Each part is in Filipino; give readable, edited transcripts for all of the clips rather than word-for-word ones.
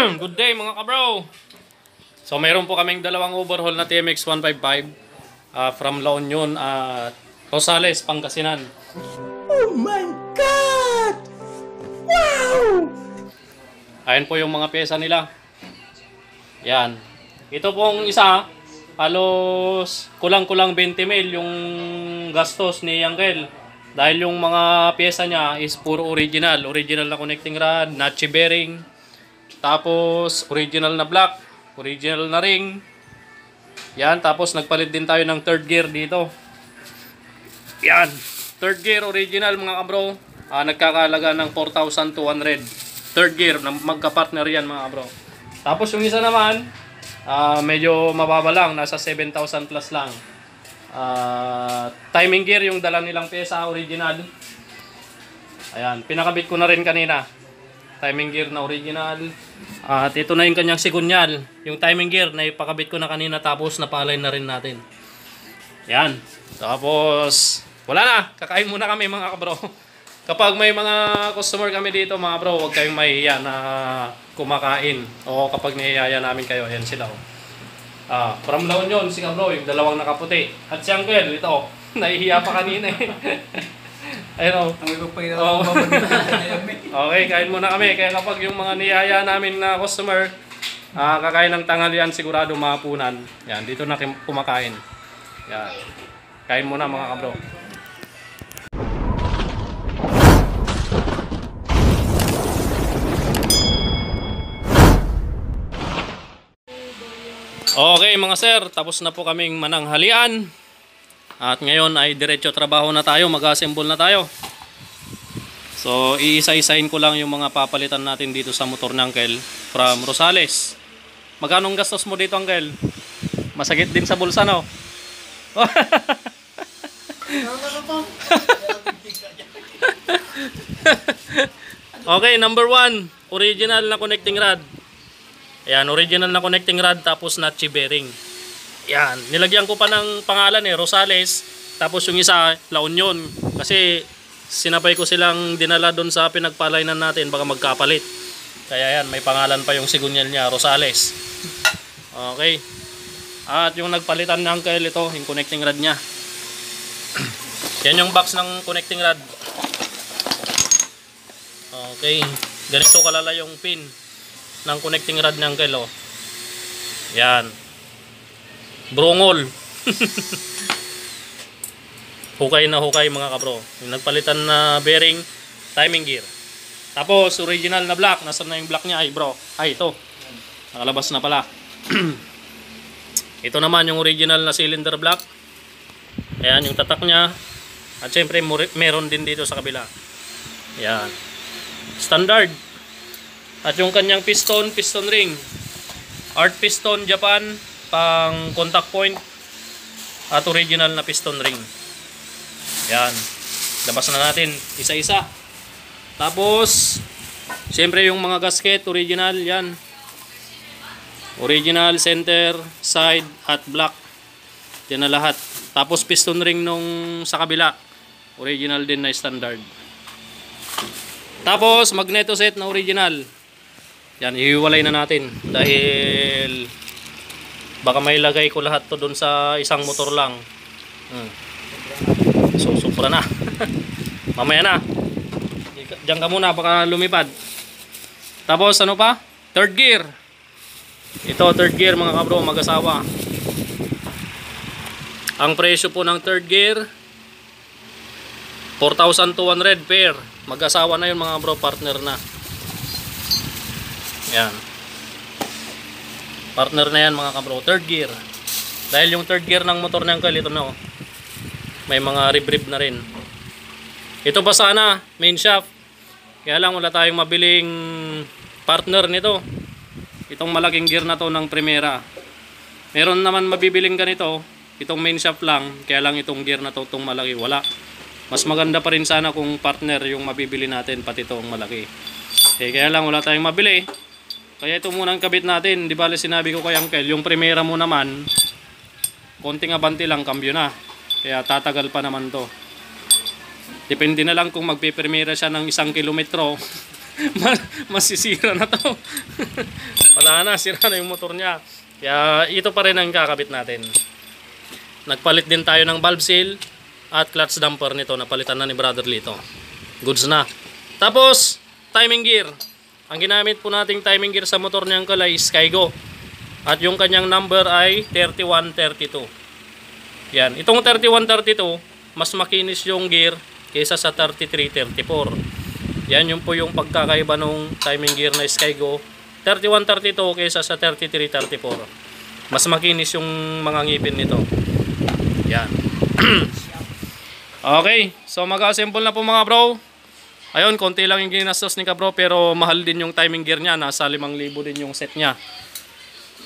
Good day mga kabro. So mayroon po kaming dalawang overhaul na TMX 155 from La Union at Rosales, Pangasinan. Oh my God! Wow! Ayan po yung mga pyesa nila. Yan. Ito pong isa, halos kulang-kulang 20 mil yung gastos ni Uncle. Dahil yung mga pyesa niya is puro original. Original na connecting rod, notch bearing. Tapos original na block, original na ring. Yan, tapos nagpalit din tayo ng third gear dito. Yan, third gear original mga kabro. Nagkakalaga ng 4,200. Third gear, magka-partner yan mga kabro. Tapos yung isa naman, medyo mababa lang, nasa 7,000 plus lang. Timing gear yung dala nilang pyesa original. Ayan, pinakabit ko na rin kanina. Timing gear na original. At ito na yung kanyang sigunyal. Yung timing gear na ipakabit ko na kanina, tapos napalay na rin natin. Yan. Tapos wala na, kakain muna kami mga kabro. Kapag may mga customer kami dito mga bro, huwag kayong mahihiya na kumakain. O kapag nihihaya namin kayo, ayan sila. From La Union, si kabro, yung dalawang nakaputi. At si Uncle, ito, nahihiya pa kanina eh. Ayun o. Okay, kain muna kami. Kaya kapag yung mga nihihaya namin na customer, kakain ng tanghalian, sigurado mahapunan. Yan, dito na kumakain. Yan. Kain muna mga kabro. Okay mga sir, tapos na po kaming mananghalian. At ngayon ay diretso trabaho na tayo, mag-assemble na tayo. So iisa-isahin ko lang yung mga papalitan natin dito sa motor ng Uncle from Rosales. Magkano gastos mo dito Uncle? Masakit din sa bulsa no? Okay, number 1, original na connecting rod. Ayan, original na connecting rod tapos notch bearing. Ayan, nilagyan ko pa ng pangalan Rosales. Tapos yung isa, La Union. Kasi sinabay ko silang dinala doon sa pinagpalainan natin, baka magkapalit. Kaya yan, may pangalan pa yung sigunyal niya, Rosales. Okay. At yung nagpalitan ng Uncle, ito, yung connecting rod niya. Yan yung box ng connecting rod. Okay. Ganito kalala yung pin ng connecting rod ng Uncle. Yan. Brungol. Hukay na hukay mga kabro. Yung nagpalitan na bearing, timing gear. Tapos original na block. Nasaan na yung block niya? Ay bro. Ay ito. Nakalabas na pala. Ito naman yung original na cylinder block. Ayan yung tatak niya. At syempre meron din dito sa kabila. Ayan. Standard. At yung kanyang piston ring. Art piston Japan, pang contact point. At original na piston ring. Yan. Labas na natin isa-isa. Tapos siyempre yung mga gasket original yan. Original, center, side at block. Yan na lahat. Tapos piston ring nung sa kabila. Original din na standard. Tapos magneto set na original. Yan, ihiwalay na natin dahil baka may lagay ko lahat to doon sa isang motor lang. So, supra na. Mamaya na. Diyan ka muna, baka lumipad. Tapos, ano pa? Third gear. Ito, third gear mga kabro, mag-asawa. Ang presyo po ng third gear, 4,200 pair. Mag-asawa na yun mga bro, partner na. Yan. Partner na yan mga kabro. Third gear. Dahil yung third gear ng motor ng Uncle, ito na may mga rib-rib na rin. Ito pa sana, main shaft. Kaya lang wala tayong mabiling partner nito. Itong malaking gear na to ng Primera. Meron naman mabibiling ganito. Itong main shaft lang. Kaya lang itong gear na to, itong malaki, wala. Mas maganda pa rin sana kung partner yung mabibili natin, pati itong malaki. Kaya lang wala tayong mabili. Kaya ito muna ang kabit natin. Di bale sinabi ko kay Uncle, yung Primera mo naman, konting abanti lang, cambio na. Kaya tatagal pa naman to. Depende na lang kung magpiprimera siya ng 1 kilometro Masisira na to. Wala na, sira na yung motor niya. Kaya ito pa rin ang kakabit natin. Nagpalit din tayo ng valve seal at clutch damper nito. Napalitan na ni Brother Lito. Goods na. Tapos, timing gear. Ang ginamit po nating timing gear sa motor niyang ay Skygo. At yung kanyang number ay 3132. Yan. Itong 3132, mas makinis yung gear kaysa sa 3334. Yan yung po yung pagkakaiba ng timing gear na Skygo. 3132 kaysa sa 3334. Mas makinis yung mga ngipin nito. Yan. Okay. So mag-assemble na po mga bro. Ayun, konti lang yung ginastos ni Kabro pero mahal din yung timing gear niya. Nasa 5,000 din yung set niya.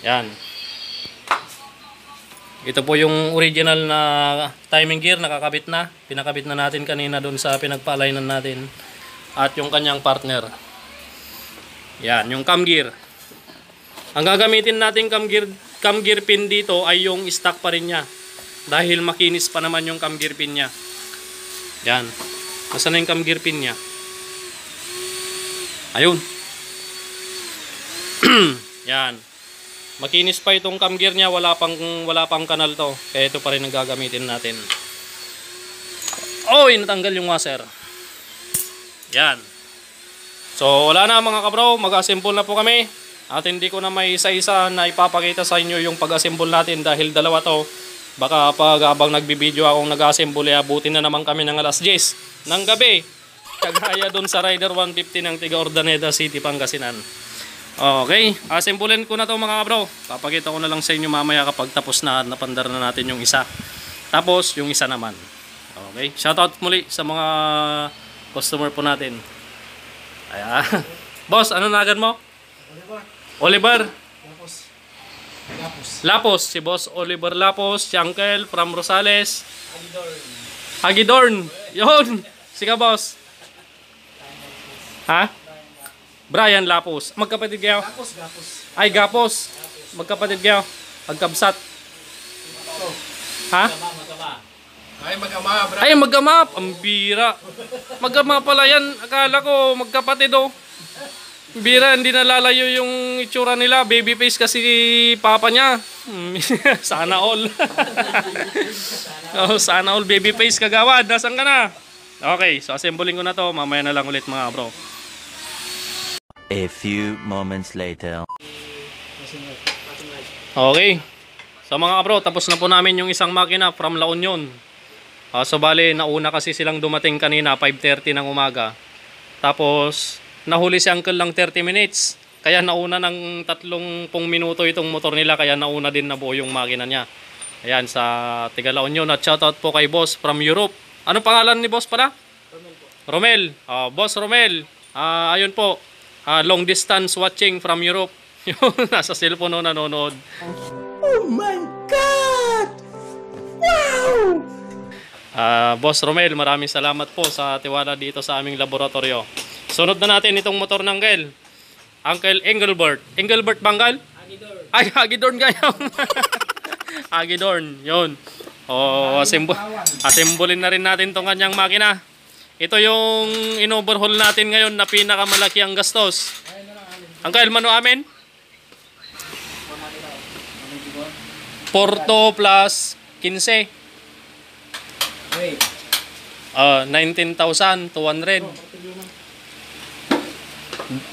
Yan. Ito po yung original na timing gear. Nakakabit na. Pinakabit na natin kanina doon sa pinagpa-alignan natin. At yung kanyang partner. Yan, yung cam gear. Ang gagamitin natin cam gear pin dito ay yung stock pa rin niya. Dahil makinis pa naman yung cam gear pin niya. Yan. Nasaan na yung cam gear pin niya? Ayun. Yan. Makinis pa itong cam gear niya, wala pang kanal to. Kaya ito pa rin ang gagamitin natin. Oy, natanggal yung washer. Yan. So wala na mga kabro, mag-assemble na po kami. At hindi ko na may isa-isa na ipapakita sa inyo yung pag-assemble natin dahil dalawa to. Baka pag habang nagbibideo akong nag-assemble, abutin na naman kami ng alas 10 ng gabi. Kagaya doon sa Rider 150 ng Tiga Ordaneta City, Pangasinan. Okay, assemblein ko na to mga kabro. Papakita ko na lang sa inyo mamaya kapag tapos na napandar na natin yung isa. Tapos yung isa naman. Okay, shoutout muli sa mga customer po natin. Ayan. Boss, ano nagan mo? Oliver. Lapos. Si Boss Oliver Lapos. Si Uncle from Rosales. Hagidorn. Yun. Sige boss. Ha? Brian Lapos. Magkapatid kayo? Gapos. Ay, Gapos. Magkapatid kayo? Magkabsat. Ha? Ay, mag-ama, bro. Ay, mag-ama. Ang bira. Mag-ama pala yan. Akala ko magkapatid oh. Bira, hindi nalalayo yung itsura nila. Baby face kasi papa niya. Sana all. Oh, sana all baby face kagawad. Nasaan ka na? Okay, so assembling ko na to. Mamaya na lang ulit mga bro. A few moments later. Okay. So mga bro, tapos na po namin yung isang makina from La Union. So bale, nauna kasi silang dumating kanina 5:30 ng umaga. Tapos nahuli si Uncle lang 30 minutes. Kaya nauna ng 30 minuto itong motor nila. Kaya nauna din na buo yung makina niya. Ayan, sa Tiga La Union. At shoutout po kay Boss from Europe. Ano pangalan ni Boss pala? Romel. Boss Romel. Ayun po. Long distance watching from Europe. Yun, nasa cellphone no, nanonood. Oh my God! Wow! Boss Romel, maraming salamat po sa tiwala dito sa aming laboratorio. Sunod na natin itong motor ng Uncle Engelbert. Engelbert Bangal? Hagidorn. Ay, Hagidorn kayo. Hagidorn, yun. Assemblein na rin natin itong kanyang makina. Ito yung in-overhaul natin ngayon na pinakamalaki ang gastos. Uncle, mano amin? Porto plus 15. 19,200.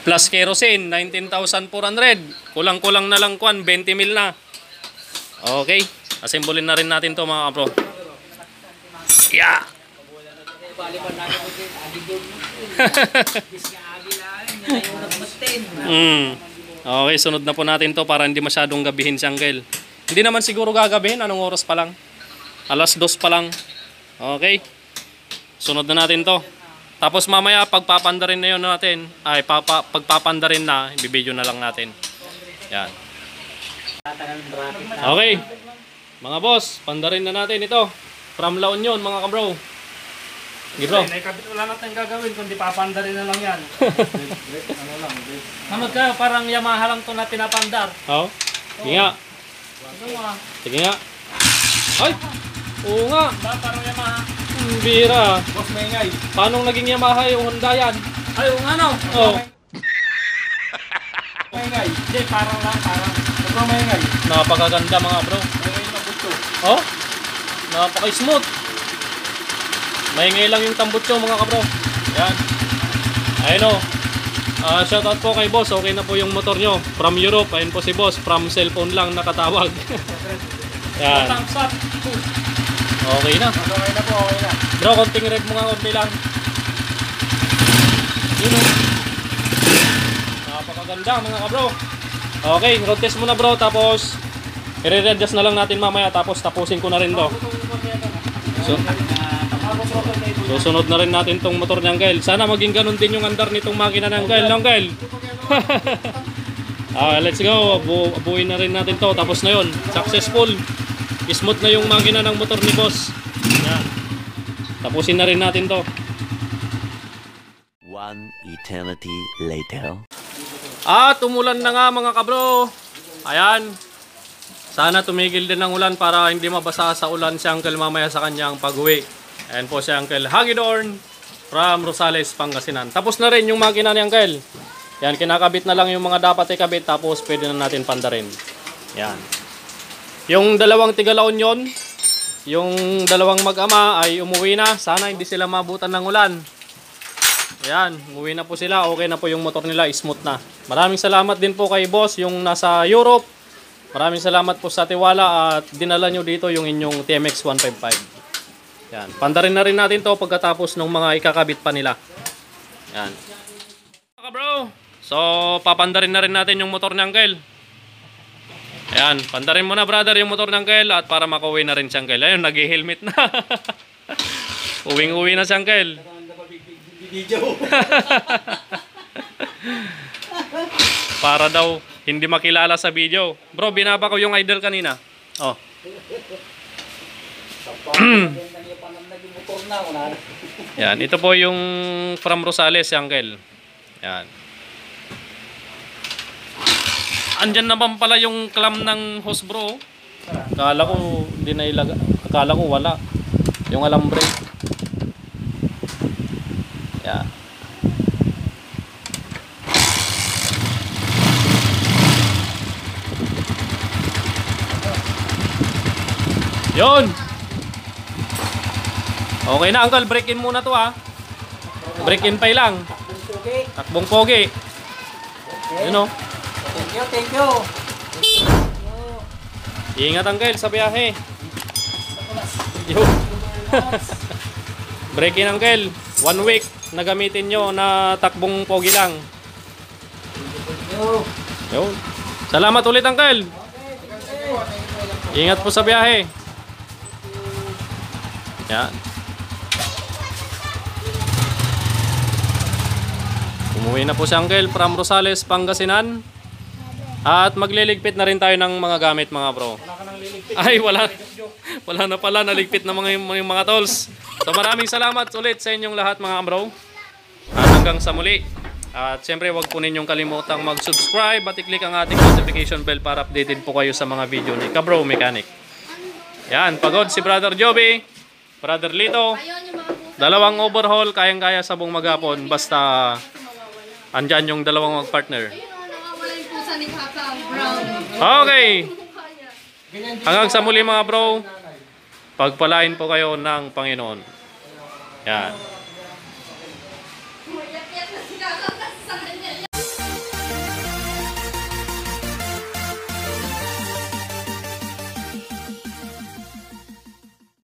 Plus kerosene, 19,400. Kulang-kulang na lang 20 mil na. Okay. Assemblein na rin natin to mga bro. Yeah. Okay, sunod na po natin to para hindi masyadong gabihin si Uncle. Hindi naman siguro gagabihin. Anong oras pa lang? Alas 2 pa lang. Okay. Sunod na natin to. Tapos mamaya pagpapandarin na yun natin. Ay, pagpapandarin na, ibibideo na lang natin. Yan. Okay. Mga boss, pandarin na natin ito. From La Union, mga kabro. Sige bro. Wala natin gagawin kundi papandarin na lang yan. Hamad ka, parang Yamaha lang ito na pinapandar. Oo. Sige nga. Sige nga. Ay! Oo nga. Parang Yamaha. Bira. Boss Mengay. Paano naging Yamaha yung Honda yan? Ay, oo nga no. Oo. Maingay. Hindi, parang lang, parang. Sobrang maingay. Napakaganda mga bro. Maingay na buto. Oh, napaka-smooth. Maingay lang yung tambutso mga kabro. Yan. Ayun o. Shoutout po kay boss. Okay na po yung motor nyo. From Europe. Ayun po si boss. From cellphone lang nakatawag. Yan. Thumbs up. Okay na. Okay na po, okay na. Bro, konting rev mo nga konti lang. Yun o. Napakaganda mga kabro. Okay, road test muna bro. Tapos i-readjust na lang natin mamaya. Tapos tapusin ko na rin to. So, susunod na rin natin tong motor ni Uncle. Sana maging ganun din yung andar nitong makina ng Uncle. Let's go. Abuin na rin natin to. Tapos na yun. Successful. Smooth na yung makina ng motor ni boss. Yan. Tapusin na rin natin to. One eternity later. Tumulan na nga mga kabro. Ayan. Sana tumigil din ng ulan para hindi mabasa sa ulan si Uncle mamaya sa kanyang pag-uwi. Ayan po si Uncle Hagidorn from Rosales, Pangasinan. Tapos na rin yung makina ni Uncle. Yan, kinakabit na lang yung mga dapat ikabit tapos pwede na natin pandarin. Yan. Yung dalawang tigalaon yon, yung dalawang mag-ama ay umuwi na. Sana hindi sila mabutan ng ulan. Ayan, umuwi na po sila. Okay na po yung motor nila, smooth na. Maraming salamat din po kay boss yung nasa Europe. Maraming salamat po sa tiwala at dinala nyo dito yung inyong TMX 155. Yan, pandarin na rin natin to pagkatapos ng mga ikakabit pa nila. Yan. Okay bro, so papandarin na rin natin yung motor ni Uncle. Ayan, pandarin mo na brother yung motor ni Uncle at para makauwi na rin si Uncle. Ayun, nag-helmet na. Uwing-uwi na si Uncle. Para daw hindi makilala sa video. Bro, binaba ko yung idol kanina. Oh. Yan, ito po yung from Rosales si Uncle. Yan. Andyan naman pala yung clam ng hose bro. Akala ko hindi na ilaga. Akala ko wala. Yung alambre. Yan. Yun. Okay na Uncle, break in muna to ha. Break in pa lang. Takbong pogi. Yun o. Thank you. Ingat Uncle sa biyahe. Yun. Break in Uncle. 1 week na gamitin nyo na takbong pogi lang. Yun. Salamat ulit Uncle. Ingat po sa biyahe. Yan. Umuwi na po si Uncle from Rosales, Pangasinan. At magliligpit na rin tayo ng mga gamit mga bro. Ay wala. Wala na pala, naligpit na yung mga tolls. So maraming salamat ulit sa inyong lahat mga bro. At hanggang sa muli. At siyempre wag po ninyong kalimutang mag-subscribe at i-click ang ating notification bell para updated po kayo sa mga video ni Kabro Mechanic. Yan, pagod si Brother Joby, Brother Lito. Dalawang overhaul, kayang-kaya sa buong maghapon. Basta andyan yung dalawang mag-partner. Okay. Hanggang sa muli mga bro. Pagpalain po kayo ng Panginoon. Yan.